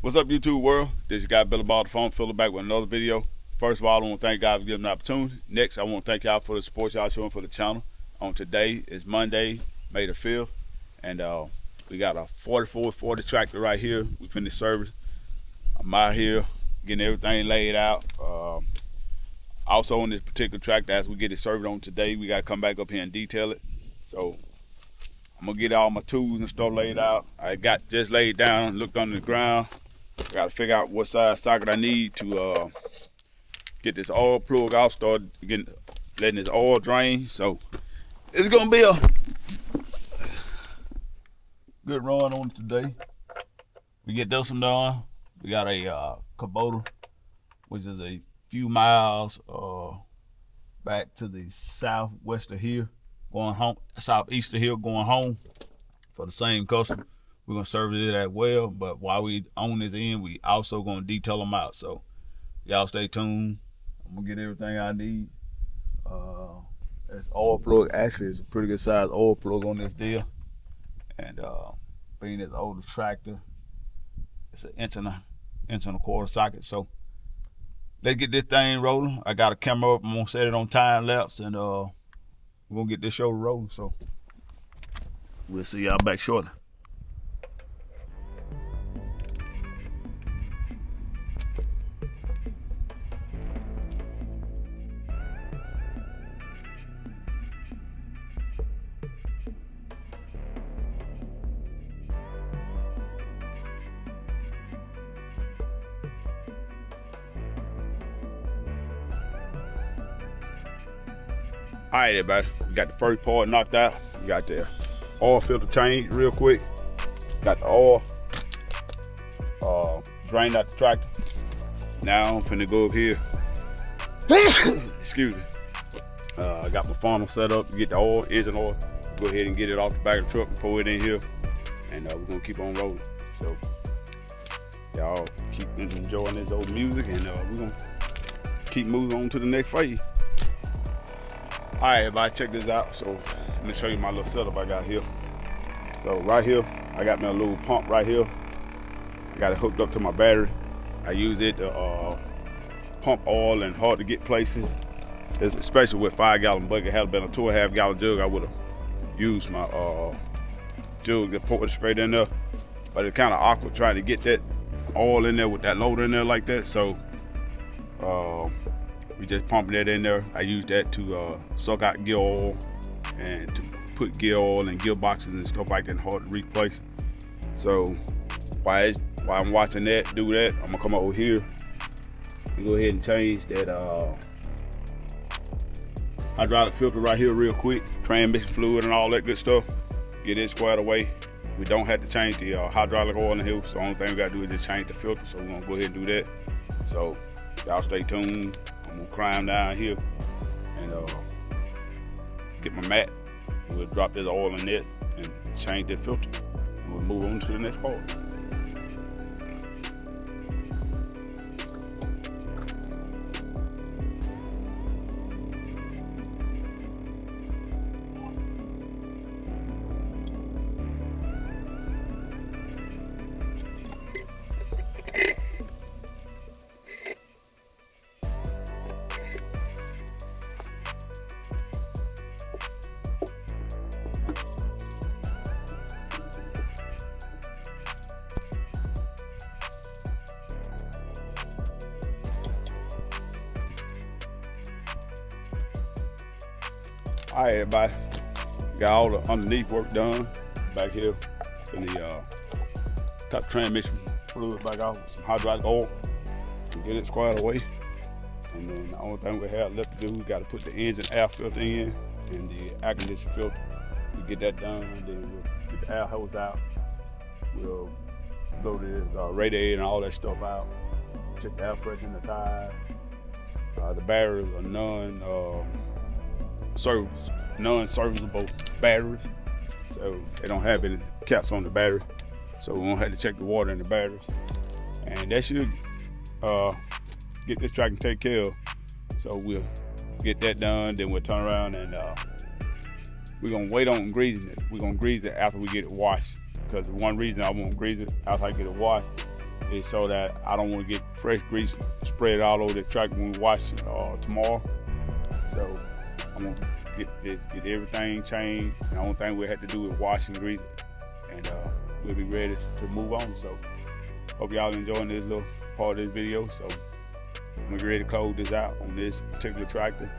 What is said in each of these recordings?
What's up, YouTube world? This is your guy BILLYBOB, the phone filler, back with another video. First of all, I want to thank God for giving me an opportunity. Next, I want to thank y'all for the support y'all showing for the channel. On today is Monday, May the 5th, and we got a 4440 tractor right here. We finished service. I'm out here getting everything laid out. Also on this particular tractor, as we get it serviced on today, we got to come back up here and detail it. So I'm gonna get all my tools and stuff laid out. I got just laid down, looked under the ground. I gotta figure out what size socket I need to get this oil plug out, start letting this oil drain. So it's gonna be a good run on today. We get this one done. We got a Kubota, which is a few miles back to the southwest of here, going home, southeast of here, going home for the same customer. We're gonna service it as well, but while we on this end, we also gonna detail them out. So y'all stay tuned. I'm gonna get everything I need. This oil plug actually is a pretty good size oil plug on this deal, and being this older tractor, it's an inch and a quarter socket. So let's get this thing rolling. I got a camera up. I'm gonna set it on time lapse, and we're gonna get this show rolling. So we'll see y'all back shortly. All right, everybody, we got the first part knocked out. We got the oil filter changed real quick. Got the oil drained out the tractor. Now I'm finna go up here. Excuse me. I got my funnel set up to get the oil, engine oil. Go ahead and get it off the back of the truck and pour it in here. And we're gonna keep on rolling. So y'all keep enjoying this old music, and we're gonna keep moving on to the next phase. All right, everybody, check this out. So let me show you my little setup I got here. So right here, I got my little pump right here. I got it hooked up to my battery. I use it to pump oil in hard to get places. It's especially with 5-gallon bucket. Had it been a 2.5-gallon jug, I would have used my jug to pour it straight in there. But it's kind of awkward trying to get that oil in there with that loader in there like that. So we just pumping that in there. I use that to suck out gear oil and to put gear oil and gearboxes and stuff like that hard to replace. So while I'm watching that do that, I'm gonna come over here and go ahead and change that hydraulic filter right here real quick, transmission fluid and all that good stuff. Get it squared away. We don't have to change the hydraulic oil in here, so the only thing we gotta do is just change the filter. So we're gonna go ahead and do that. So y'all stay tuned. I'm gonna climb down here and get my mat. We'll drop this oil in it and change that filter. And we'll move on to the next part. All right, everybody, got all the underneath work done back here. And got the transmission fluid back out with some hydraulic oil to get it squared away. And then the only thing we have left to do, we got to put the engine air filter in and the air conditioner filter. We get that done, and then we'll get the air hose out. We'll blow the radiator and all that stuff out. Check the air pressure in the tires. The batteries are non-serviceable batteries, so they don't have any caps on the battery, so we won't have to check the water in the batteries, and that should get this tractor taken care of. So we'll get that done, then we'll turn around and we're gonna wait on greasing it. We're gonna grease it after we get it washed, because one reason I won't grease it after I get it washed is so that I don't want to get fresh grease spread all over the tractor when we wash tomorrow. So I'm gonna get everything changed. The only thing we have to do is wash and grease it, and we'll be ready to move on. So hope y'all enjoying this little part of this video. So I'm gonna get ready to close this out on this particular tractor.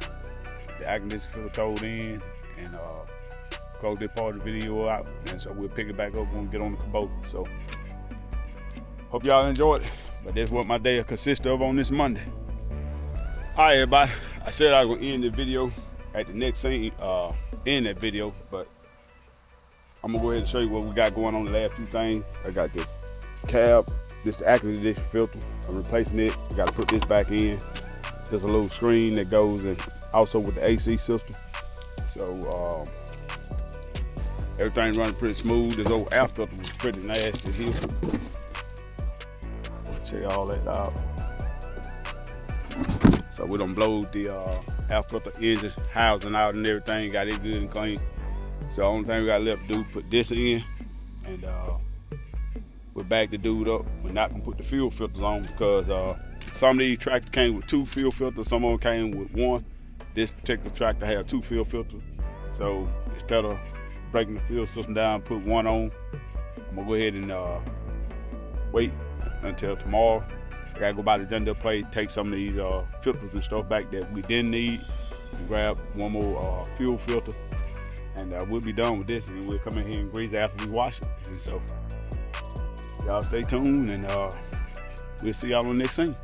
The air conditioner filter towed in, and close this part of the video out, and so we'll pick it back up when we get on the Kubota. So hope y'all enjoyed it, but that's what my day consists of on this Monday. All right, everybody, I said I was gonna end the video at the next scene, in that video, but I'm gonna go ahead and show you what we got going on the last few things. I got this cab, this air conditioner filter, I'm replacing it. I gotta put this back in. There's a little screen that goes in also with the AC system. So everything's running pretty smooth. This old air filter was pretty nasty here. Check all that out. So we done blowed the air filter engine housing out and everything, got it good and clean. So the only thing we got left to do, put this in, and we're back to do it up. We're not gonna put the fuel filters on because some of these tractors came with 2 fuel filters, some of them came with 1. This particular tractor had 2 fuel filters. So instead of breaking the fuel system down, put 1 on, I'm gonna go ahead and wait until tomorrow. I gotta go by the Deere place, take some of these filters and stuff back that we didn't need, and grab 1 more fuel filter, and we'll be done with this, and we'll come in here and grease it after we wash it. And so y'all stay tuned, and we'll see y'all on the next scene.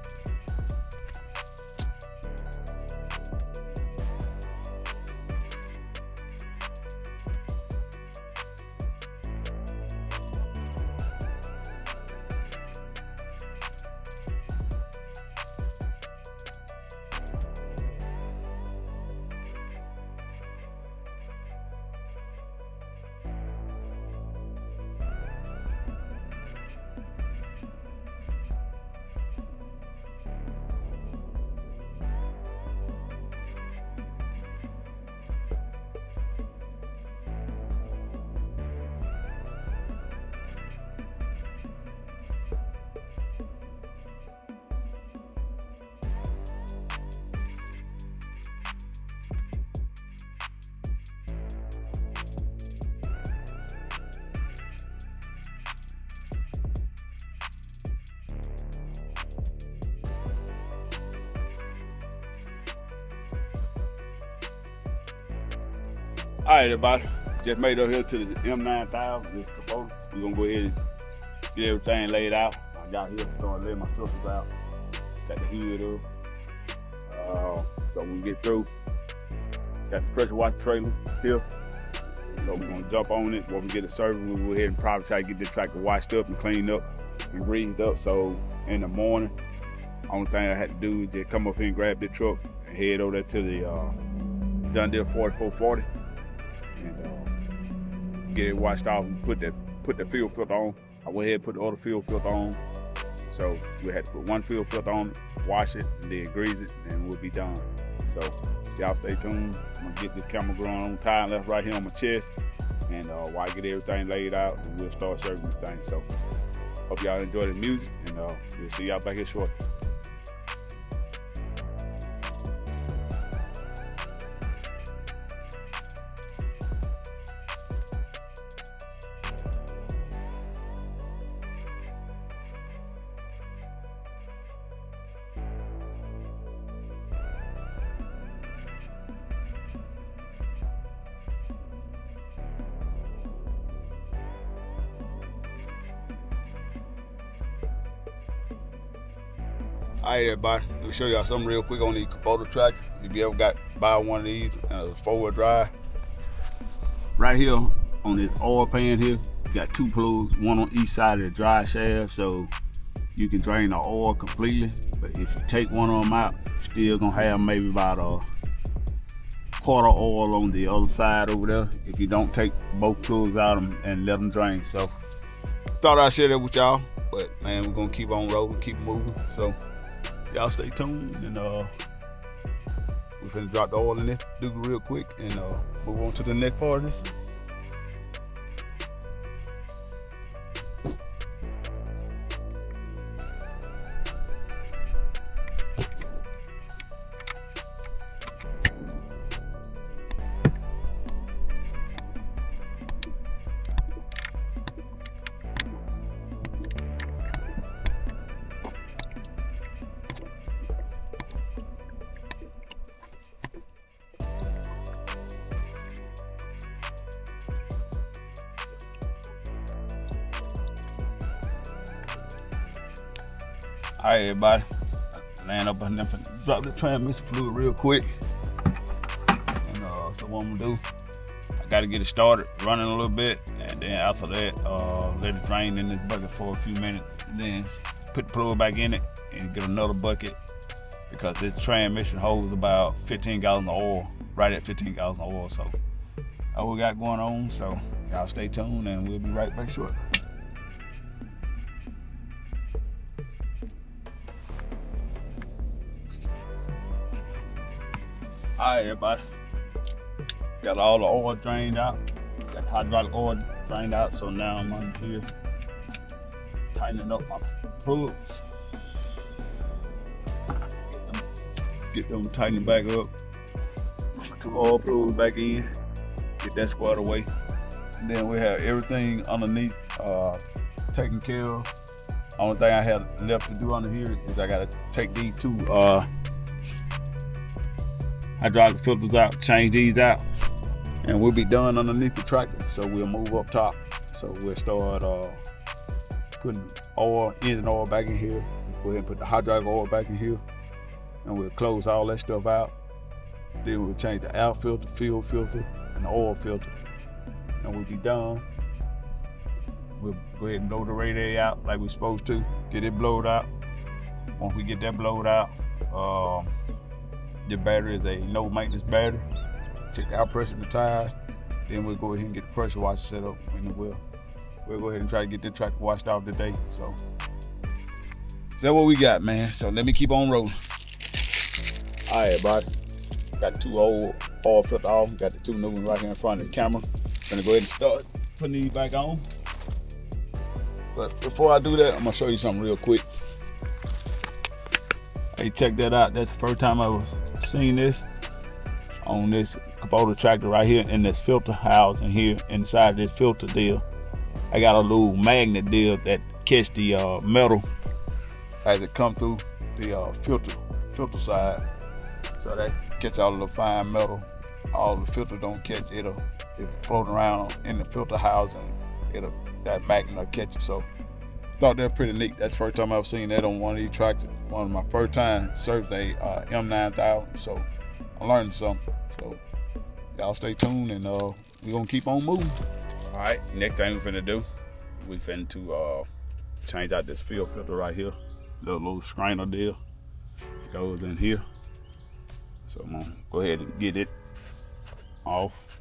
All right, everybody, just made up here to the M9000, this Kubota. We're gonna go ahead and get everything laid out. I got here, started laying my filters out, got the hood up. So when we get through, got the pressure washer trailer here. So we're gonna jump on it. When we get it service, we'll go ahead and probably try to get this tractor washed up and cleaned up and greased up. So in the morning, only thing I had to do is just come up here and grab this truck and head over there to the John Deere 4440. And get it washed off and put the fuel filter on. I went ahead and put the other fuel filter on. So we had to put 1 fuel filter on, wash it, and then grease it, and we'll be done. So y'all stay tuned. I'm gonna get this camera going on time left right here on my chest, and while I get everything laid out, we'll start serving the thing. So hope y'all enjoy the music, and we'll see y'all back here shortly. All right, everybody, let me show y'all something real quick on the Kubota tractor. If you ever buy one of these, it's 4-wheel drive. Right here on this oil pan here, you got 2 plugs, one on each side of the drive shaft, so you can drain the oil completely. But if you take one of them out, you're still gonna have maybe about a quarter oil on the other side over there if you don't take both plugs out and let them drain. So thought I'd share that with y'all, but man, we're gonna keep on rolling, keep moving. So y'all stay tuned, and we're finna drop the oil in this dude real quick and move on to the next part of this. All right, everybody. Laying up and drop the transmission fluid real quick. And so what I'm gonna do, I gotta get it started running a little bit, and then after that, let it drain in this bucket for a few minutes. And then put the fluid back in it and get another bucket, because this transmission holds about 15 gallons of oil, right at 15 gallons of oil. So that's what we got going on. So y'all stay tuned, and we'll be right back shortly. All right, everybody. Got all the oil drained out. Got the hydraulic oil drained out. So now I'm on here tightening up my plugs. Get them tightened back up. Put the oil plugs back in. Get that squared away. And then we have everything underneath taken care of. Only thing I have left to do under here is I gotta take these two hydraulic filters out, change these out, and we'll be done underneath the tractor. So we'll move up top. So we'll start putting oil, engine oil back in here. Go ahead and put the hydraulic oil back in here, and we'll close all that stuff out. Then we'll change the air filter, fuel filter, and the oil filter, and we'll be done. We'll go ahead and blow the radiator out like we're supposed to, get it blowed out. Once we get that blowed out, the battery is a no maintenance battery. Check the air pressure in the tire. Then we'll go ahead and get the pressure washer set up, and we'll go ahead and try to get this tractor washed off today. So that's what we got, man. So let me keep on rolling. All right, everybody. Got the two old oil filter off. Got the two new ones right here in front of the camera. Gonna go ahead and start putting these back on. But before I do that, I'm gonna show you something real quick. Hey, check that out. That's the first time I was seen this on this Kubota tractor right here in this filter housing here inside this filter deal. I got a little magnet deal that catch the metal as it come through the filter side. So that catch all the little fine metal. All the filter don't catch it. If floating around in the filter housing, that magnet will catch it. So thought that was pretty neat. That's the first time I've seen that on one of these tractors. One of my first time serving a M9000. So I'm learning something. So y'all stay tuned, and we're gonna keep on moving. All right, next thing we're finna do, we finna to change out this fuel filter right here. Little strainer deal goes in here. So I'm gonna go ahead and get it off.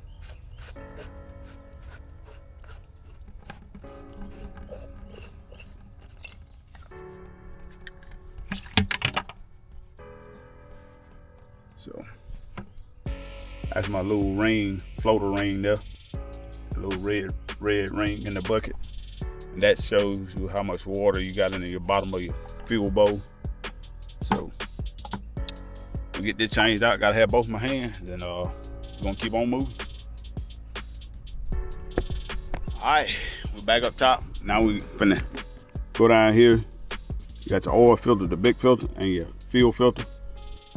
So that's my little ring, floater ring there. A little red ring in the bucket. And that shows you how much water you got in your bottom of your fuel bowl. So to get this changed out, gotta have both my hands, and we're gonna keep on moving. All right, we're back up top. Now we finna go down here. You got your oil filter, the big filter, and your fuel filter.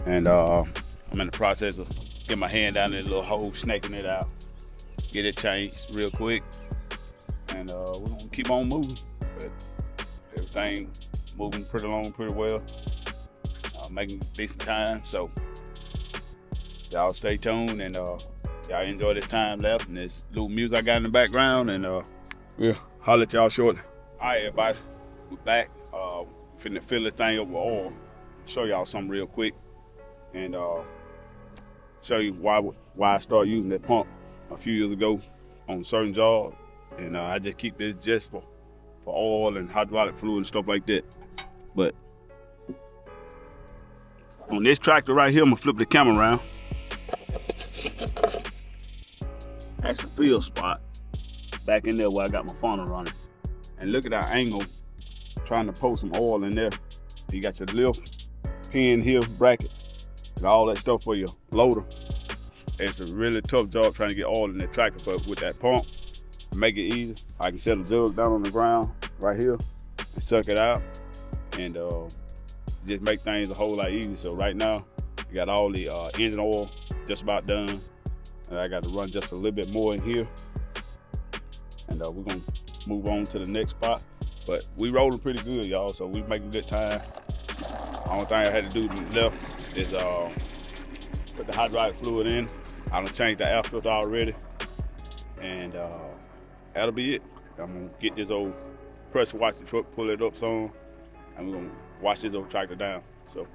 And I'm in the process of getting my hand down in the little hole, snaking it out, get it changed real quick, and we're gonna keep on moving. But everything moving pretty well, making decent time. So y'all stay tuned, and y'all enjoy this time left and this little music I got in the background, and we'll holler at y'all shortly. All right, everybody, we're back. Finna fill this thing up with oil. Show y'all something real quick, and show you why I started using that pump a few years ago on certain jobs. And I just keep this just for oil and hydraulic fluid and stuff like that. But on this tractor right here, I'm gonna flip the camera around. That's the field spot back in there where I got my funnel running. And look at our angle, trying to pour some oil in there. You got your lift pin here, bracket, and all that stuff for your loader. It's a really tough job trying to get oil in the tractor, but with that pump, make it easy. I can set a jug down on the ground right here and suck it out, and just make things a whole lot easier. So right now, we got all the engine oil just about done, and I got to run just a little bit more in here, and we're gonna move on to the next spot. But we rolling pretty good, y'all, so we making good time. Only thing I had to do left is put the hydraulic fluid in. I done changed the air filter already, and that'll be it. I'm gonna get this old pressure washing truck, pull it up some, and we're gonna wash this old tractor down. So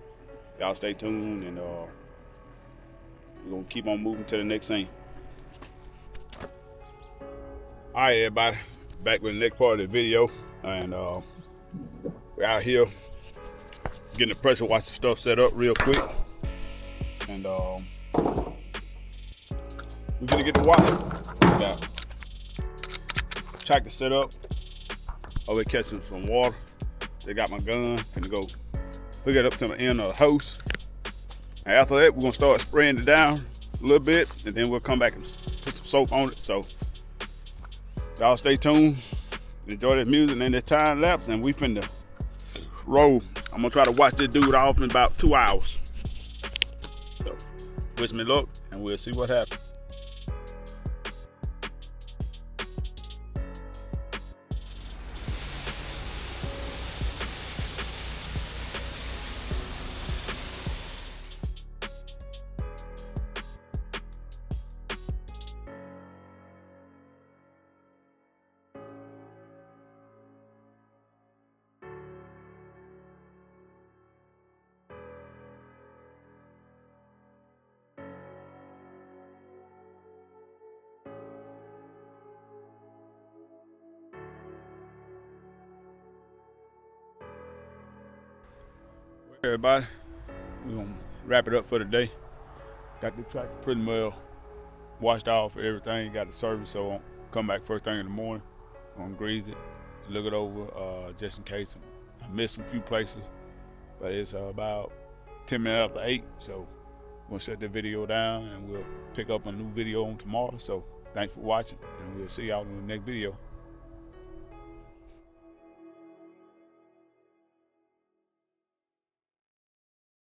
y'all stay tuned, and we're gonna keep on moving to the next scene. All right, everybody, back with the next part of the video, and we're out here getting the pressure washer stuff set up real quick, and we're gonna get the washer. Got tractor set up. Over here catching some water. They got my gun. Gonna go hook it up to the end of the hose. And after that, we're gonna start spraying it down a little bit, and then we'll come back and put some soap on it. So y'all stay tuned, enjoy this music and this time lapse, and we finna roll. I'm gonna try to watch this dude off in about 2 hours. So wish me luck, and we'll see what happens. Everybody, we're gonna wrap it up for the day. Got the tractor pretty well washed off everything, got the service, so I'll come back first thing in the morning. I'm gonna grease it, look it over, just in case I missed a few places. But it's about 10 minutes after 8, so we'll shut the video down and we'll pick up a new video on tomorrow. So thanks for watching, and we'll see y'all in the next video.